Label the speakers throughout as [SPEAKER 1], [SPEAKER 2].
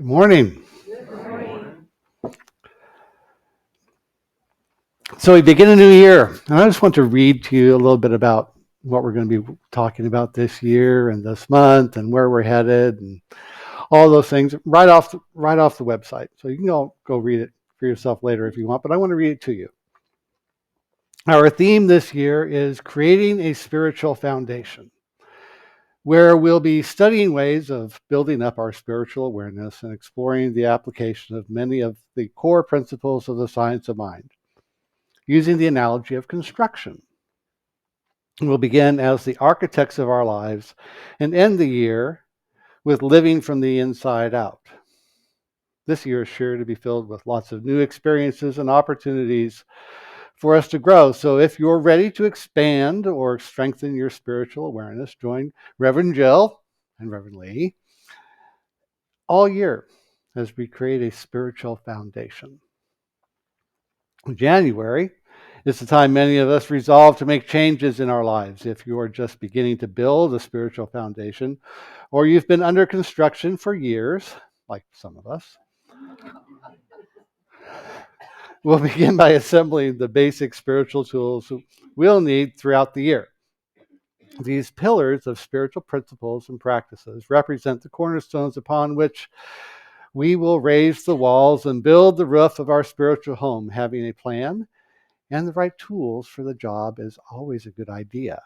[SPEAKER 1] Good morning. So we begin a new year, and I just want to read to you a little bit about what we're going to be talking about this year and this month and where we're headed and all those things right off the website. So you can go read it for yourself later if you want, but I want to read it to you. Our theme this year is creating a spiritual foundation, where we'll be studying ways of building up our spiritual awareness and exploring the application of many of the core principles of the science of mind, using the analogy of construction. We'll begin as the architects of our lives and end the year with living from the inside out. This year is sure to be filled with lots of new experiences and opportunities for us to grow. So if you're ready to expand or strengthen your spiritual awareness, join Reverend Jill and Reverend Lee all year as we create a spiritual foundation. In January is the time many of us resolve to make changes in our lives. If you are just beginning to build a spiritual foundation, or you've been under construction for years, like some of us, we'll begin by assembling the basic spiritual tools we'll need throughout the year. These pillars of spiritual principles and practices represent the cornerstones upon which we will raise the walls and build the roof of our spiritual home. Having a plan and the right tools for the job is always a good idea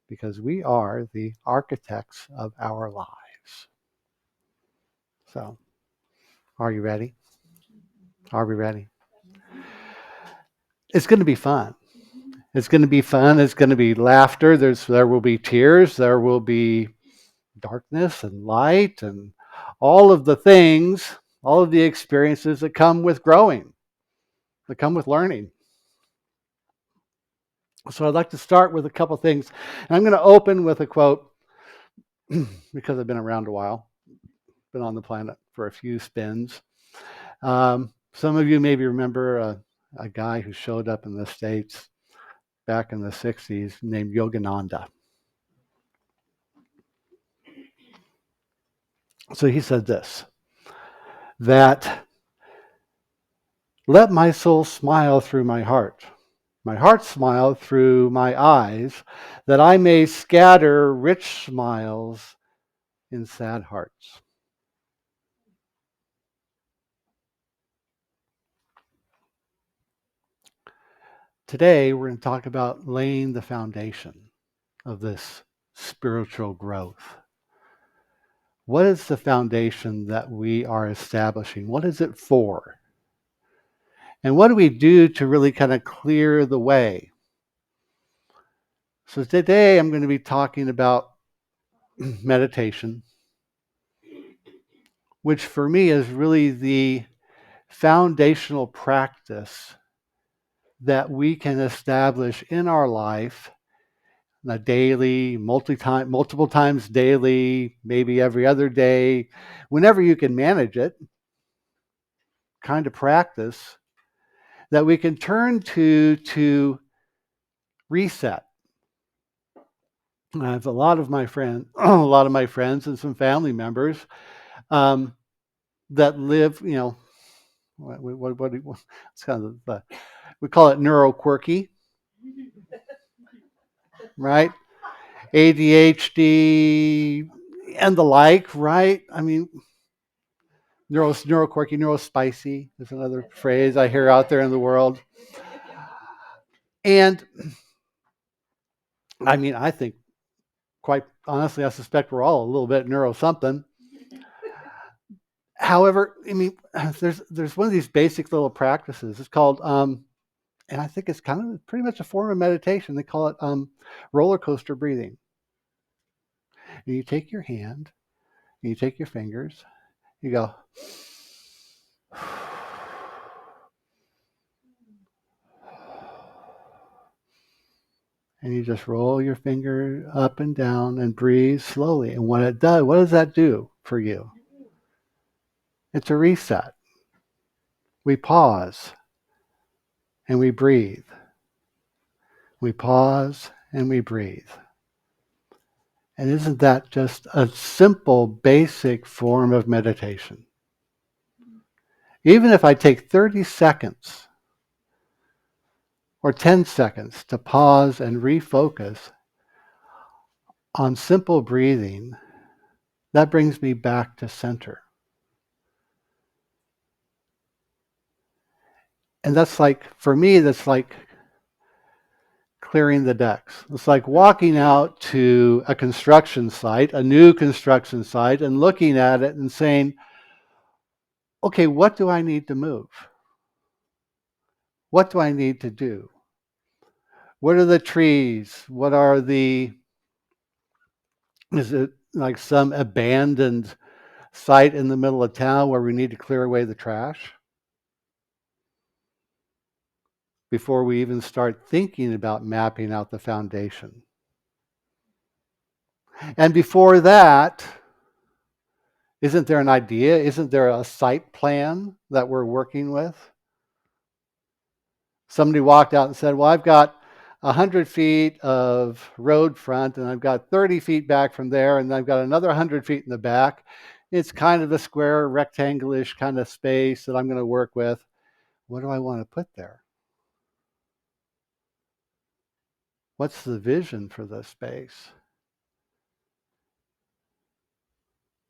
[SPEAKER 1] because we are the architects of our lives. So, are you ready? Are we ready? It's going to be fun. It's going to be fun. It's going to be laughter. There will be tears. There will be darkness and light and all of the things, all of the experiences that come with growing, that come with learning. So I'd like to start with a couple things. And I'm going to open with a quote because I've been around a while, been on the planet for a few spins. Some of you maybe remember a guy who showed up in the States back in the 60s named Yogananda. So he said this, that let my soul smile through my heart smile through my eyes, that I may scatter rich smiles in sad hearts. Today, we're going to talk about laying the foundation of this spiritual growth. What is the foundation that we are establishing? What is it for? And what do we do to really kind of clear the way? So today I'm going to be talking about meditation, which for me is really the foundational practice that we can establish in our life on a daily, multiple times daily, maybe every other day, whenever you can manage it, kind of practice that we can turn to reset. I have a lot of my friends and some family members that live, it's kind of we call it neuroquirky, right? ADHD and the like, right? I mean, neuroquirky, neurospicy is another phrase I hear out there in the world. And I mean, I think, quite honestly, I suspect we're all a little bit neuro something. However, I mean, there's one of these basic little practices. It's called, and I think it's kind of pretty much a form of meditation. They call it roller coaster breathing. And you take your hand, and you take your fingers, you go, and you just roll your finger up and down and breathe slowly. And what does that do for you? It's a reset. We pause and we breathe. We pause and we breathe. And isn't that just a simple, basic form of meditation? Even if I take 30 seconds or 10 seconds to pause and refocus on simple breathing, that brings me back to center. And that's like, for me, that's like clearing the decks. It's like walking out to a construction site, a new construction site, and looking at it and saying, okay, what do I need to move? What do I need to do? What are the trees? Is it like some abandoned site in the middle of town where we need to clear away the trash before we even start thinking about mapping out the foundation? And before that, isn't there an idea? Isn't there a site plan that we're working with? Somebody walked out and said, well, I've got 100 feet of road front and I've got 30 feet back from there and I've got another 100 feet in the back. It's kind of a square, rectangle-ish kind of space that I'm going to work with. What do I want to put there? What's the vision for this space?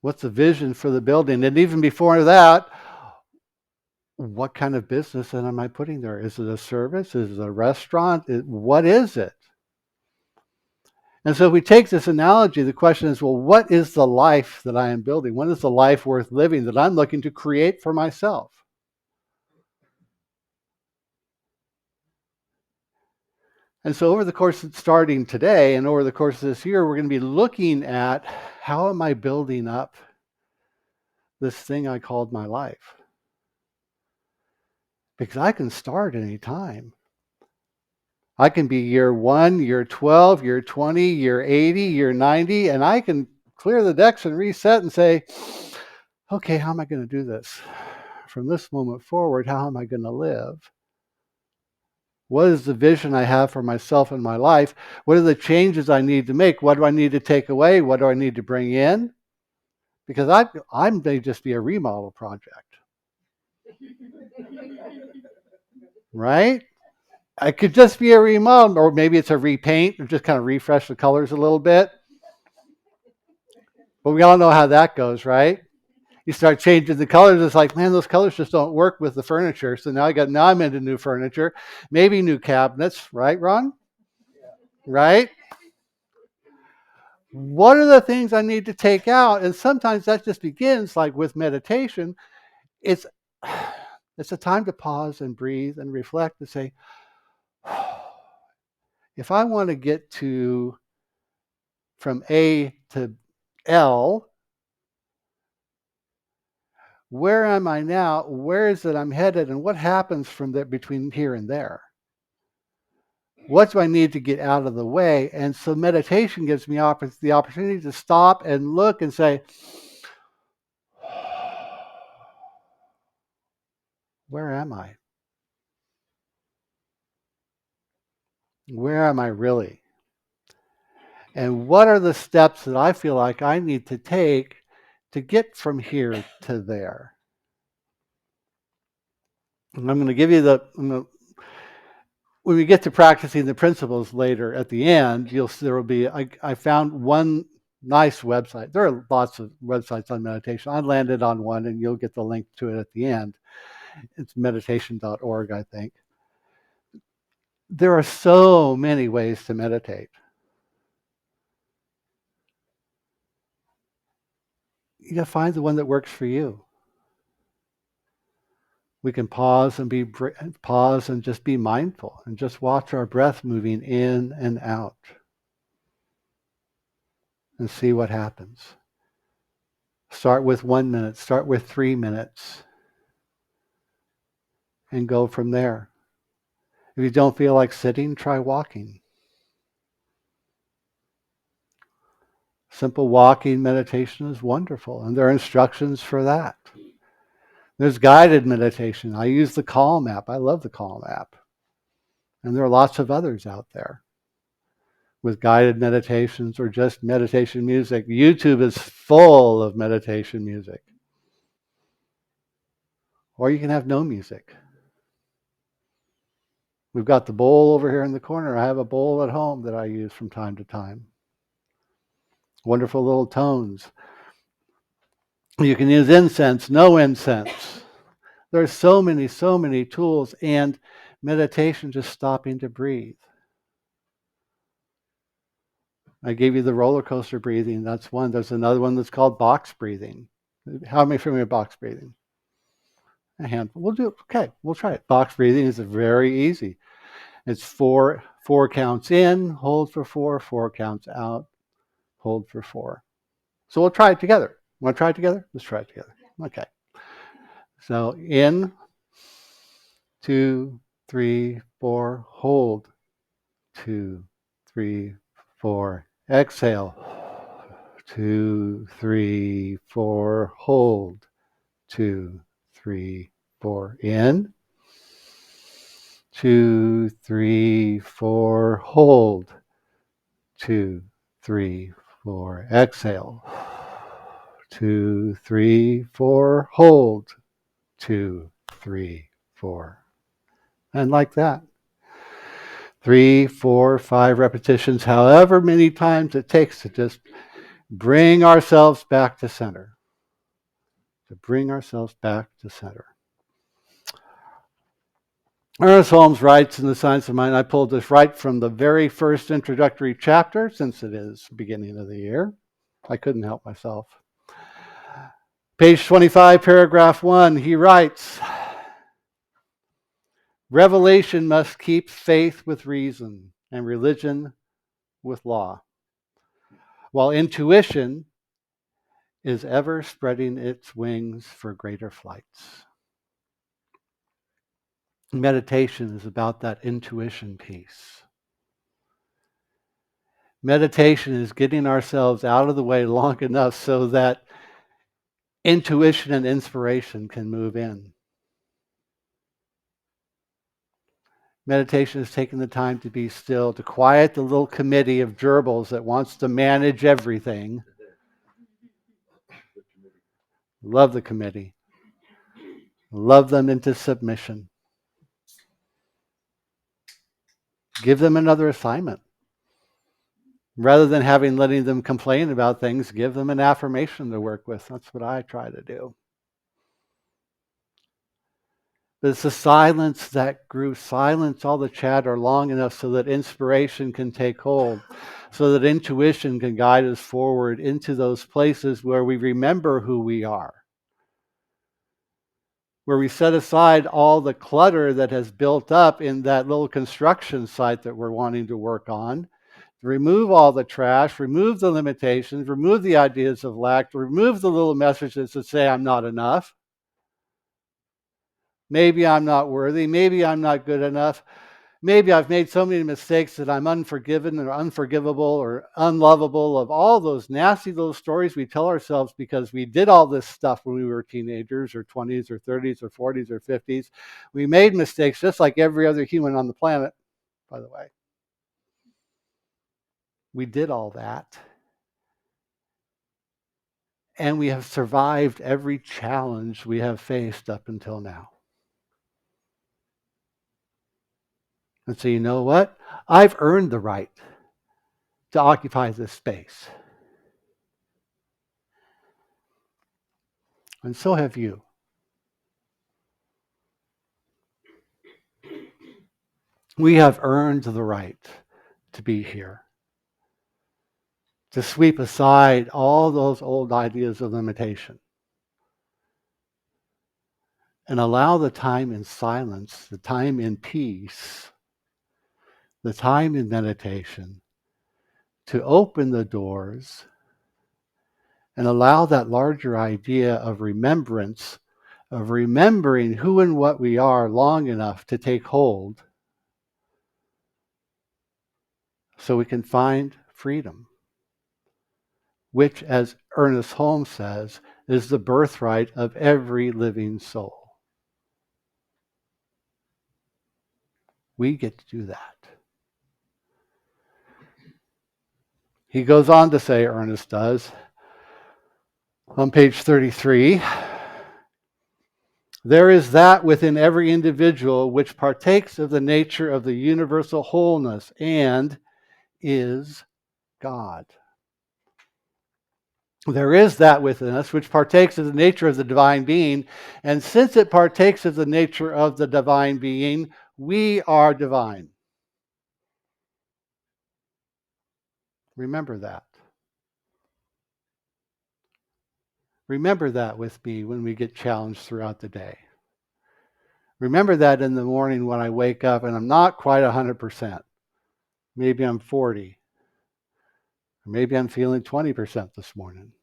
[SPEAKER 1] What's the vision for the building? And even before that, what kind of business am I putting there? Is it a service? Is it a restaurant? What is it? And so if we take this analogy, the question is, well, what is the life that I am building? What is the life worth living that I'm looking to create for myself? And so over the course of starting today and over the course of this year, we're going to be looking at how am I building up this thing I called my life? Because I can start any time. I can be year 1, year 12, year 20, year 80, year 90, and I can clear the decks and reset and say, okay, how am I going to do this? From this moment forward, how am I going to live? What is the vision I have for myself and my life? What are the changes I need to make? What do I need to take away? What do I need to bring in? Because I may just be a remodel project, right? I could just be a remodel, or maybe it's a repaint, or just kind of refresh the colors a little bit. But we all know how that goes, right? You start changing the colors, it's like, man, those colors just don't work with the furniture. So now I'm into new furniture, maybe new cabinets, right, Ron? Right? What are the things I need to take out? And sometimes that just begins like with meditation. It's it's a time to pause and breathe and reflect and say, if I want to get to from A to L, where am I now? Where is it I'm headed? And what happens from there between here and there? What do I need to get out of the way? And so meditation gives me the opportunity to stop and look and say, where am I? Where am I really? And what are the steps that I feel like I need to take to get from here to there? And I'm going to give you when we get to practicing the principles later at the end, there will be, I found one nice website. There are lots of websites on meditation. I landed on one and you'll get the link to it at the end. It's meditation.org, I think. There are so many ways to meditate. You got to find the one that works for you. We can pause and just be mindful and just watch our breath moving in and out and see what happens. Start with 1 minute, start with 3 minutes, and go from there. If you don't feel like sitting, try walking. Simple walking meditation is wonderful, and there are instructions for that. There's guided meditation. I use the Calm app. I love the Calm app. And there are lots of others out there with guided meditations or just meditation music. YouTube is full of meditation music. or you can have no music. We've got the bowl over here in the corner. I have a bowl at home that I use from time to time. Wonderful little tones. You can use incense, no incense. There's so many tools, and meditation, just stopping to breathe. I gave you the roller coaster breathing. That's one. There's another one that's called box breathing. How many familiar with box breathing? A handful. We'll do it. Okay, we'll try it. Box breathing is very easy. It's four counts in, hold for 4 counts out, hold for 4. So we'll try it together. Want to try it together? Let's try it together. Okay. So in, 2, 3, 4, hold. 2, 3, 4, exhale. 2, 3, 4, hold. 2, 3, 4, in. 2, 3, 4, hold. 2, 3, 4, exhale. 2, 3, 4, hold. 2, 3, 4. And like that. 3, 4, 5 repetitions, however many times it takes to just bring ourselves back to center. To bring ourselves back to center. Ernest Holmes writes in The Science of Mind, I pulled this right from the very first introductory chapter, since it is the beginning of the year. I couldn't help myself. Page 25, paragraph 1, he writes, revelation must keep faith with reason and religion with law, while intuition is ever spreading its wings for greater flights. Meditation is about that intuition piece. Meditation is getting ourselves out of the way long enough so that intuition and inspiration can move in. Meditation is taking the time to be still, to quiet the little committee of gerbils that wants to manage everything. Love the committee. Love them into submission. Give them another assignment. Rather than letting them complain about things, give them an affirmation to work with. That's what I try to do. But it's the silence that grew. Silence all the chatter long enough so that inspiration can take hold, so that intuition can guide us forward into those places where we remember who we are, where we set aside all the clutter that has built up in that little construction site that we're wanting to work on. Remove all the trash, remove the limitations, remove the ideas of lack, remove the little messages that say I'm not enough. Maybe I'm not worthy. Maybe I'm not good enough. Maybe I've made so many mistakes that I'm unforgiven or unforgivable or unlovable, of all those nasty little stories we tell ourselves because we did all this stuff when we were teenagers or 20s or 30s or 40s or 50s. We made mistakes just like every other human on the planet, by the way. We did all that. And we have survived every challenge we have faced up until now. And so, you know what? I've earned the right to occupy this space. And so have you. We have earned the right to be here, to sweep aside all those old ideas of limitation and allow the time in silence, the time in peace, the time in meditation to open the doors and allow that larger idea of remembrance, of remembering who and what we are long enough to take hold so we can find freedom, which, as Ernest Holmes says, is the birthright of every living soul. We get to do that. He goes on to say, Ernest does, on page 33, There is that within every individual which partakes of the nature of the universal wholeness and is God. There is that within us which partakes of the nature of the divine being, and since it partakes of the nature of the divine being, we are divine. Remember that. Remember that with me when we get challenged throughout the day. Remember that in the morning when I wake up and I'm not quite 100%. Maybe I'm 40. Or maybe I'm feeling 20% this morning.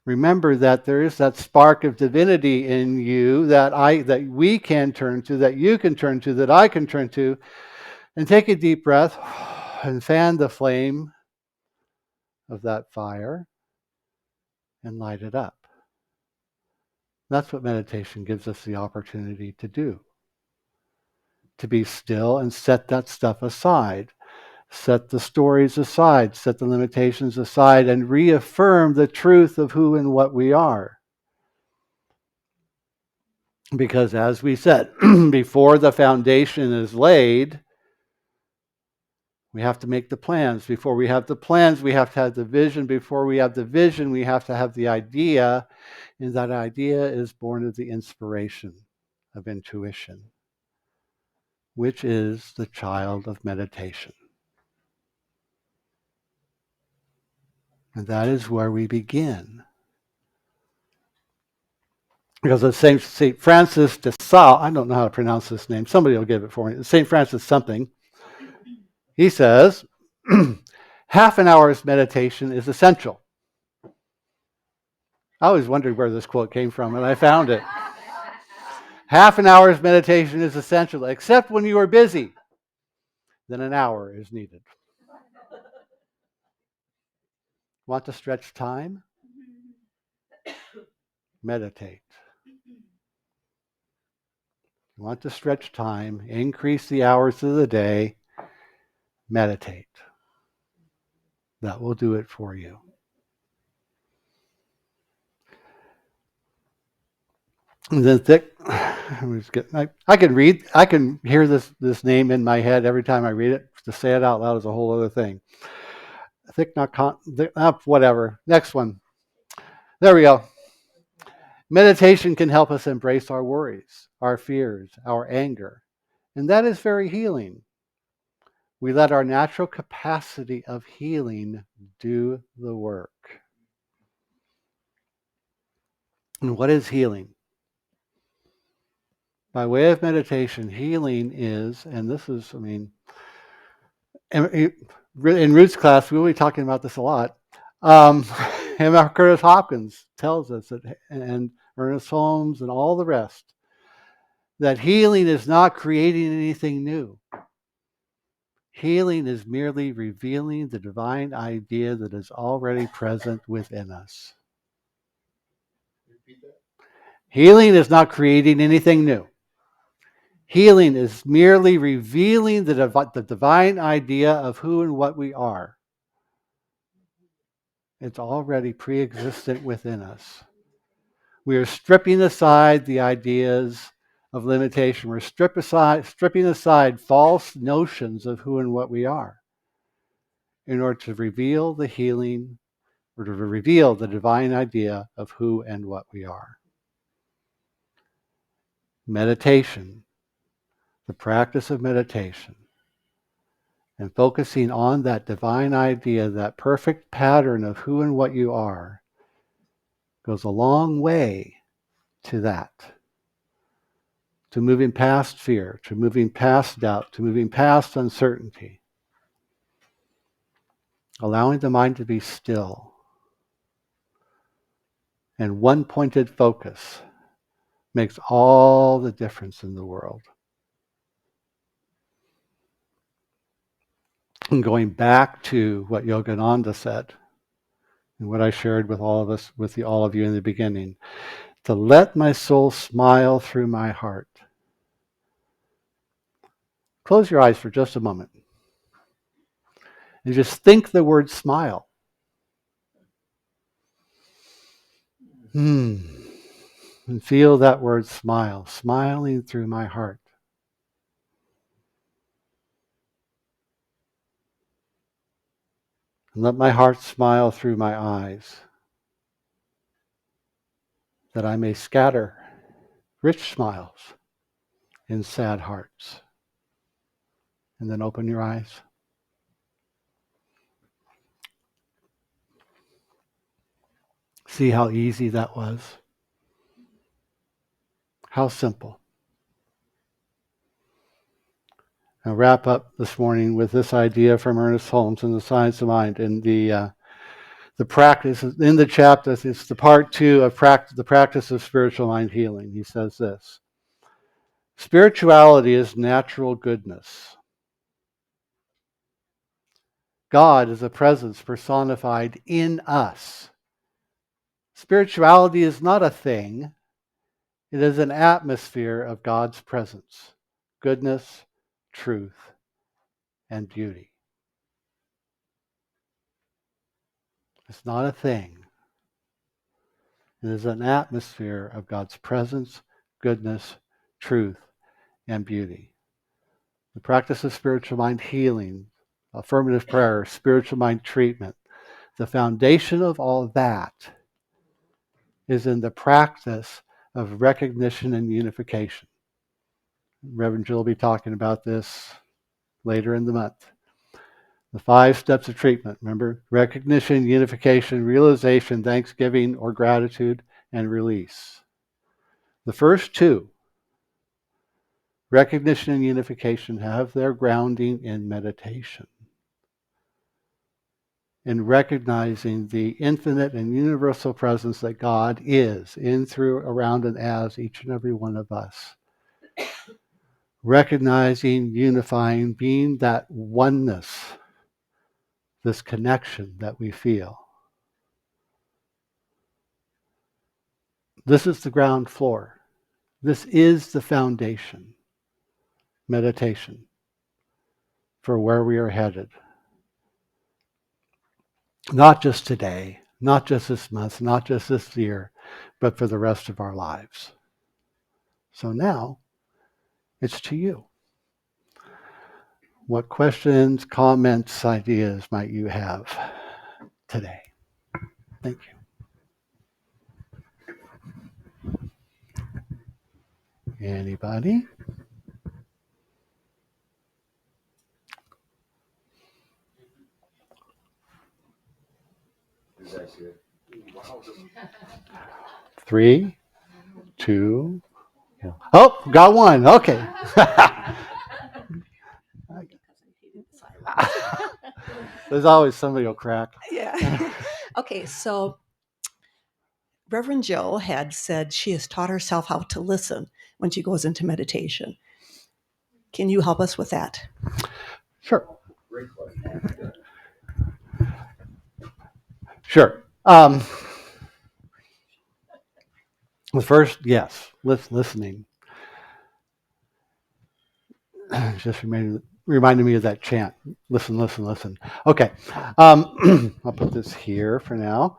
[SPEAKER 1] Remember that there is that spark of divinity in you that we can turn to, that you can turn to, that I can turn to, and take a deep breath and fan the flame of that fire and light it up. That's what meditation gives us the opportunity to do. To be still and set that stuff aside. Set the stories aside, set the limitations aside, and reaffirm the truth of who and what we are. Because as we said, before the foundation is laid, we have to make the plans. Before we have the plans, we have to have the vision. Before we have the vision, we have to have the idea. And that idea is born of the inspiration of intuition, which is the child of meditation. And that is where we begin. Because the St. Francis de Sales, I don't know how to pronounce this name, somebody will give it for me, St. Francis something, he says, half an hour's meditation is essential. I always wondered where this quote came from, and I found it. Half an hour's meditation is essential, except when you are busy. Then an hour is needed. Want to stretch time? Meditate. Want to stretch time, increase the hours of the day, meditate. That will do it for you. And then I can read, I can hear this name in my head every time I read it. To say it out loud is a whole other thing. Whatever. Next one. There we go. Meditation can help us embrace our worries, our fears, our anger, and that is very healing. We let our natural capacity of healing do the work. And what is healing? By way of meditation, healing is, and this is, in Ruth's class, we will be talking about this a lot. And Curtis Hopkins tells us that, and Ernest Holmes and all the rest, that healing is not creating anything new. Healing is merely revealing the divine idea that is already present within us. Healing is not creating anything new. Healing is merely revealing the divine idea of who and what we are. It's already pre-existent within us. We are stripping aside the ideas of limitation. We're stripping aside false notions of who and what we are in order to reveal the healing or to reveal the divine idea of who and what we are. Meditation, the practice of meditation, and focusing on that divine idea, that perfect pattern of who and what you are, goes a long way to that. To moving past fear, to moving past doubt, to moving past uncertainty. Allowing the mind to be still. And one-pointed focus makes all the difference in the world. And going back to what Yogananda said, and what I shared with all of you in the beginning, to let my soul smile through my heart. Close your eyes for just a moment. And just think the word smile. And feel that word smile, smiling through my heart. And let my heart smile through my eyes, that I may scatter rich smiles in sad hearts. And then open your eyes. See how easy that was? How simple. I'll wrap up this morning with this idea from Ernest Holmes in The Science of Mind. And the practice, in the chapter, it's the part 2 of the practice of spiritual mind healing. He says this: spirituality is natural goodness. God is a presence personified in us. Spirituality is not a thing. It is an atmosphere of God's presence, goodness, truth, and beauty. It's not a thing. It is an atmosphere of God's presence, goodness, truth, and beauty. The practice of spiritual mind healing, affirmative prayer, spiritual mind treatment, the foundation of all that is in the practice of recognition and unification. Reverend Jill will be talking about this later in the month. The 5 steps of treatment, remember? Recognition, unification, realization, thanksgiving or gratitude, and release. The first 2, recognition and unification, have their grounding in meditation, in recognizing the infinite and universal presence that God is in, through, around, and as each and every one of us. Recognizing, unifying, being that oneness, this connection that we feel. This is the ground floor. This is the foundation, meditation, for where we are headed. Not just today, not just this month, not just this year, but for the rest of our lives. So now, it's to you. What questions, comments, ideas might you have today? Thank you. Anybody? Three, two. Oh, got one. Okay. There's always somebody will crack.
[SPEAKER 2] Yeah. Okay, so Reverend Jill had said she has taught herself how to listen when she goes into meditation. Can you help us with that?
[SPEAKER 1] Sure. Sure. The first, yes, listening. Just reminded me of that chant. Listen, listen, listen. Okay. I'll put this here for now.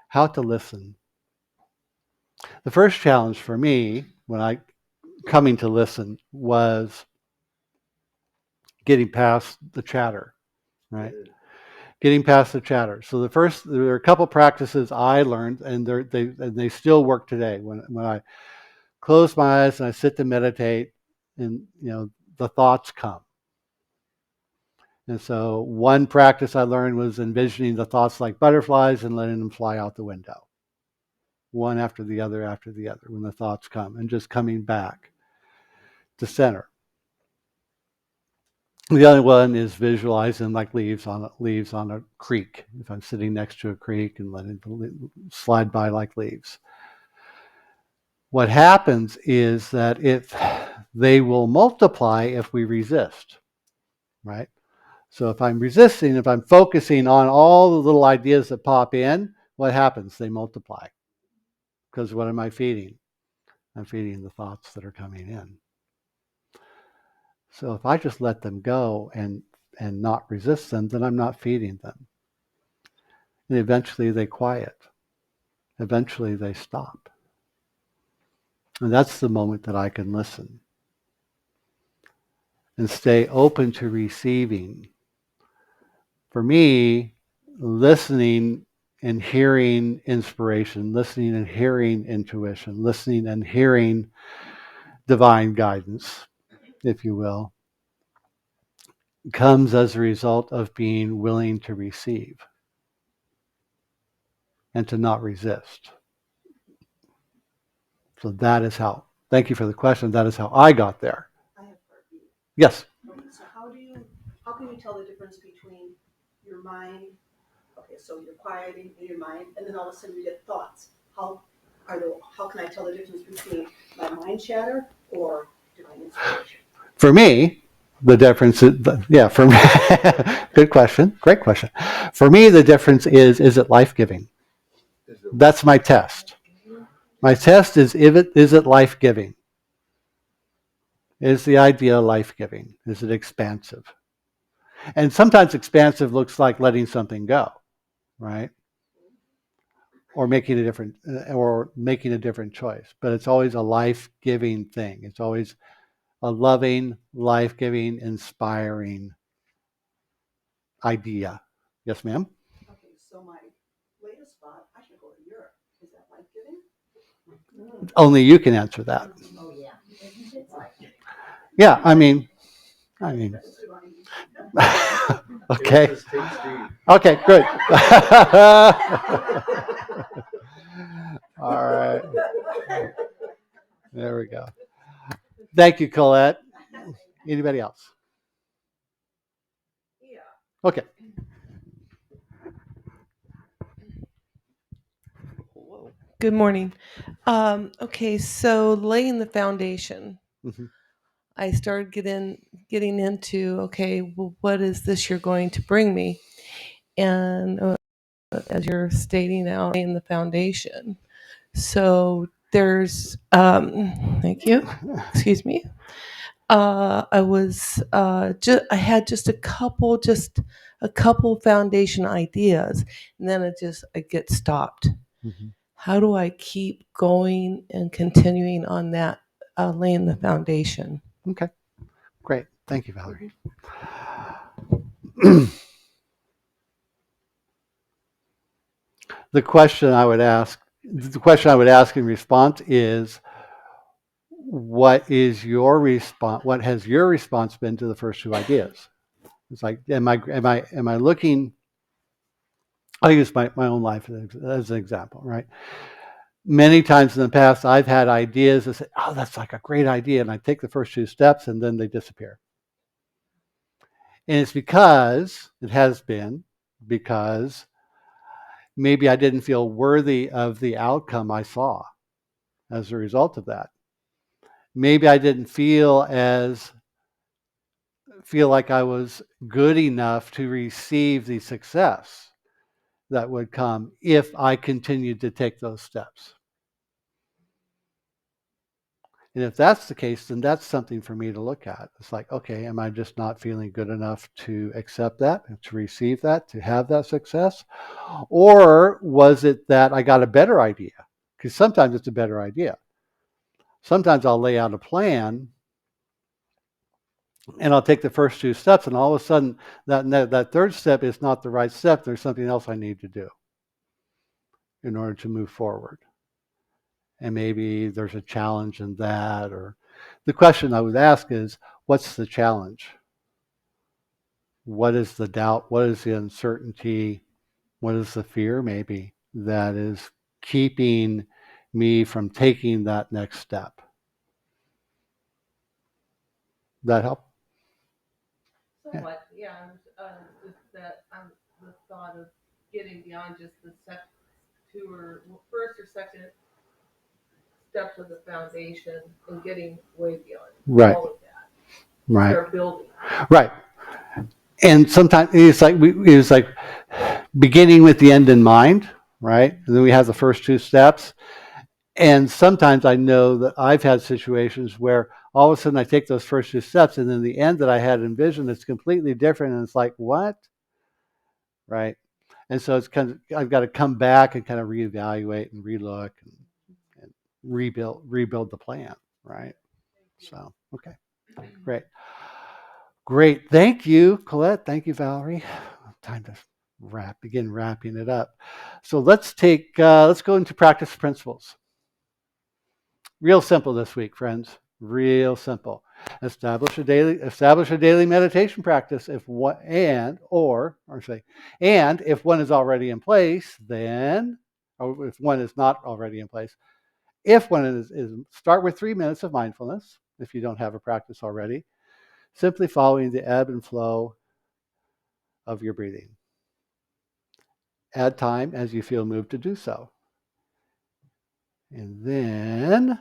[SPEAKER 1] How to listen. The first challenge for me when I coming to listen was getting past the chatter, right? Getting past the chatter. So there are a couple practices I learned, and they still work today. When I close my eyes and I sit to meditate, and the thoughts come. And so one practice I learned was envisioning the thoughts like butterflies and letting them fly out the window, one after the other when the thoughts come, and just coming back to center. The other one is visualizing like leaves on a creek. If I'm sitting next to a creek and letting it slide by like leaves. What happens is that they will multiply if we resist, right? So if I'm resisting, if I'm focusing on all the little ideas that pop in, what happens? They multiply. Because what am I feeding? I'm feeding the thoughts that are coming in. So if I just let them go and not resist them, then I'm not feeding them. And eventually they quiet. Eventually they stop. And that's the moment that I can listen and stay open to receiving. For me, listening and hearing inspiration, listening and hearing intuition, listening and hearing divine guidance, if you will, comes as a result of being willing to receive and to not resist. So that is how, thank you for the question, that is how I got there.
[SPEAKER 2] I have part B.
[SPEAKER 1] Yes.
[SPEAKER 2] Okay, so how can you tell the difference between your mind? Okay, so you're quieting in your mind, and then all of a sudden you get thoughts. How can I tell the difference between my mind chatter or divine inspiration?
[SPEAKER 1] For me, the difference is, yeah, for me, good question, great question. For me, the difference is it life-giving? That's my test. My test is is it life-giving? Is the idea life-giving? Is it expansive? And sometimes expansive looks like letting something go, right? Or making a different choice. But it's always a life-giving thing. It's always a loving, life-giving, inspiring idea. Yes, ma'am?
[SPEAKER 2] Okay, so my latest spot, I should go to Europe. Is that life giving?
[SPEAKER 1] Only you can answer that.
[SPEAKER 2] Oh, yeah.
[SPEAKER 1] Yeah, I mean, okay. Okay, good. All right. There we go. Thank you, Colette. Anybody else?
[SPEAKER 2] Yeah.
[SPEAKER 1] Okay.
[SPEAKER 3] Good morning. Okay, so laying the foundation.
[SPEAKER 1] Mhm.
[SPEAKER 3] I started getting into, okay, well, what is this you're going to bring me? And as you're stating out, laying the foundation. So there's, thank you. Excuse me. I had just a couple foundation ideas, and then I get stopped.
[SPEAKER 1] Mhm.
[SPEAKER 3] How do I keep going and continuing on that, laying the foundation?
[SPEAKER 1] Okay, great. Thank you, Valerie. The question I would ask in response is, what is your response? What has your response been to the first two ideas? It's like, am I looking? I'll use my own life as an example, right? Many times in the past, I've had ideas that say, oh, that's like a great idea. And I take the first two steps and then they disappear. And it's because maybe I didn't feel worthy of the outcome I saw as a result of that. Maybe I didn't feel like I was good enough to receive the success that would come if I continued to take those steps. And if that's the case, then that's something for me to look at. It's like, okay, am I just not feeling good enough to accept that, to receive that, to have that success? Or was it that I got a better idea? Because sometimes it's a better idea. Sometimes I'll lay out a plan and I'll take the first two steps, and all of a sudden that third step is not the right step. There's something else I need to do in order to move forward. And maybe there's a challenge in that, or the question I would ask is, what's the challenge? What is the doubt? What is the uncertainty? What is the fear maybe that is keeping me from taking that next step? That help?
[SPEAKER 3] Somewhat, yeah. Just that the thought of getting beyond just the first or second steps of the foundation and getting way beyond
[SPEAKER 1] Right.
[SPEAKER 3] all of that.
[SPEAKER 1] Right.
[SPEAKER 3] Start building.
[SPEAKER 1] Right. And sometimes it's like beginning with the end in mind, right? And then we have the first two steps. And sometimes I know that I've had situations where all of a sudden I take those first two steps, and then the end that I had envisioned is completely different. And it's like, what? Right? And so it's kind of, I've got to come back and kind of reevaluate and relook and rebuild the plan, right? So, okay, great. Great. Thank you, Colette. Thank you, Valerie. Time to begin wrapping it up. So let's go into practice principles. Real simple this week, friends. Real simple. Establish a daily meditation practice if what and if one is already in place, then or if one is not already in place, if one is start with 3 minutes of mindfulness if you don't have a practice already, simply following the ebb and flow of your breathing. Add time as you feel moved to do so. And then,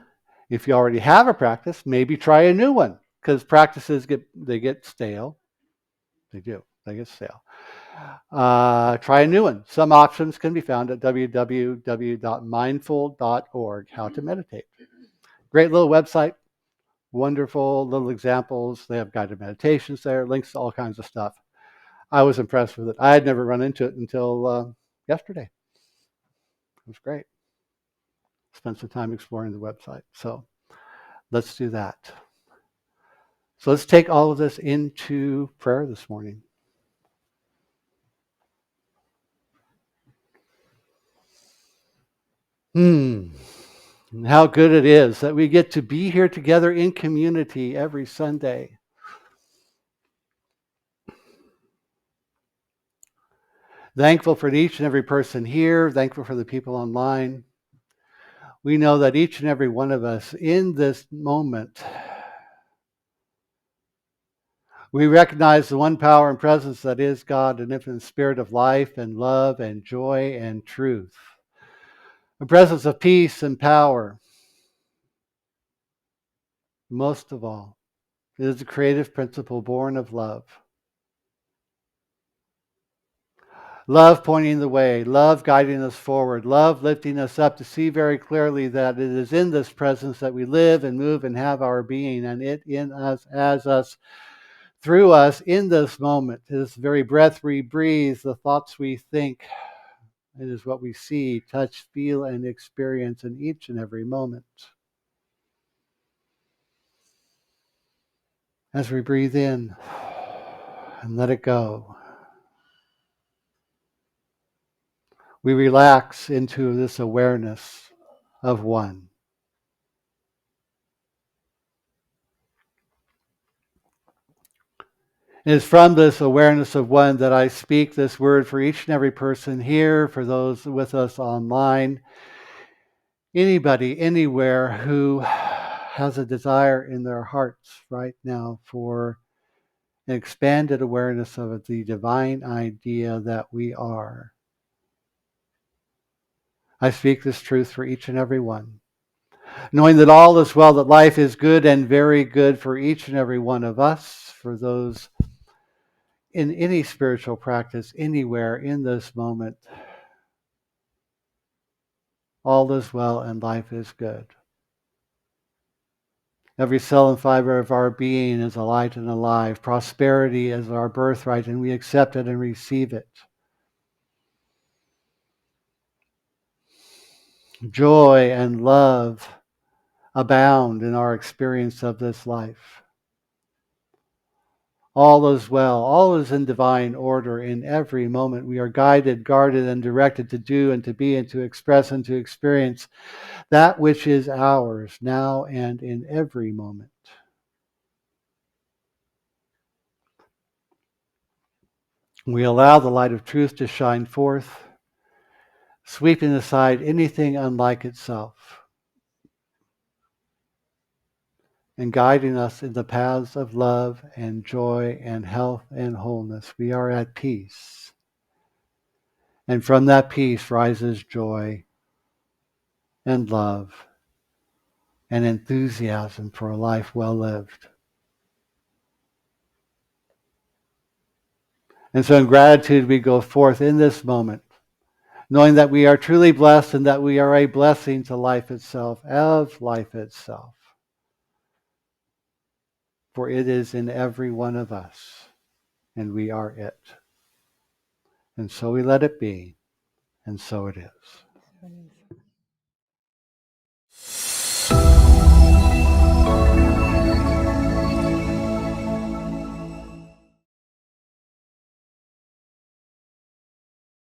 [SPEAKER 1] if you already have a practice, maybe try a new one because practices get stale. They do. They get stale. Try a new one. Some options can be found at www.mindful.org. How to meditate. Great little website. Wonderful little examples. They have guided meditations there, links to all kinds of stuff. I was impressed with it. I had never run into it until yesterday. It was great. Spent some time exploring the website. So let's do that. So let's take all of this into prayer this morning. How good it is that we get to be here together in community every Sunday. Thankful for each and every person here. Thankful for the people online. We know that each and every one of us in this moment, we recognize the one power and presence that is God, an infinite spirit of life and love and joy and truth. A presence of peace and power. Most of all, it is a creative principle born of love. Love pointing the way, love guiding us forward, love lifting us up to see very clearly that it is in this presence that we live and move and have our being, and it in us, as us, through us in this moment. It is the very breath we breathe, the thoughts we think. It is what we see, touch, feel, and experience in each and every moment. As we breathe in and let it go, we relax into this awareness of one. It is from this awareness of one that I speak this word for each and every person here, for those with us online, anybody, anywhere who has a desire in their hearts right now for an expanded awareness of the divine idea that we are. I speak this truth for each and every one, knowing that all is well, that life is good and very good for each and every one of us, for those in any spiritual practice, anywhere in this moment. All is well and life is good. Every cell and fiber of our being is alight and alive. Prosperity is our birthright, and we accept it and receive it. Joy and love abound in our experience of this life. All is well. All is in divine order in every moment. We are guided, guarded, and directed to do and to be and to express and to experience that which is ours now and in every moment. We allow the light of truth to shine forth, sweeping aside anything unlike itself and guiding us in the paths of love and joy and health and wholeness. We are at peace. And from that peace rises joy and love and enthusiasm for a life well lived. And so in gratitude, we go forth in this moment, knowing that we are truly blessed and that we are a blessing to life itself, of life itself. For it is in every one of us, and we are it. And so we let it be, and so it is.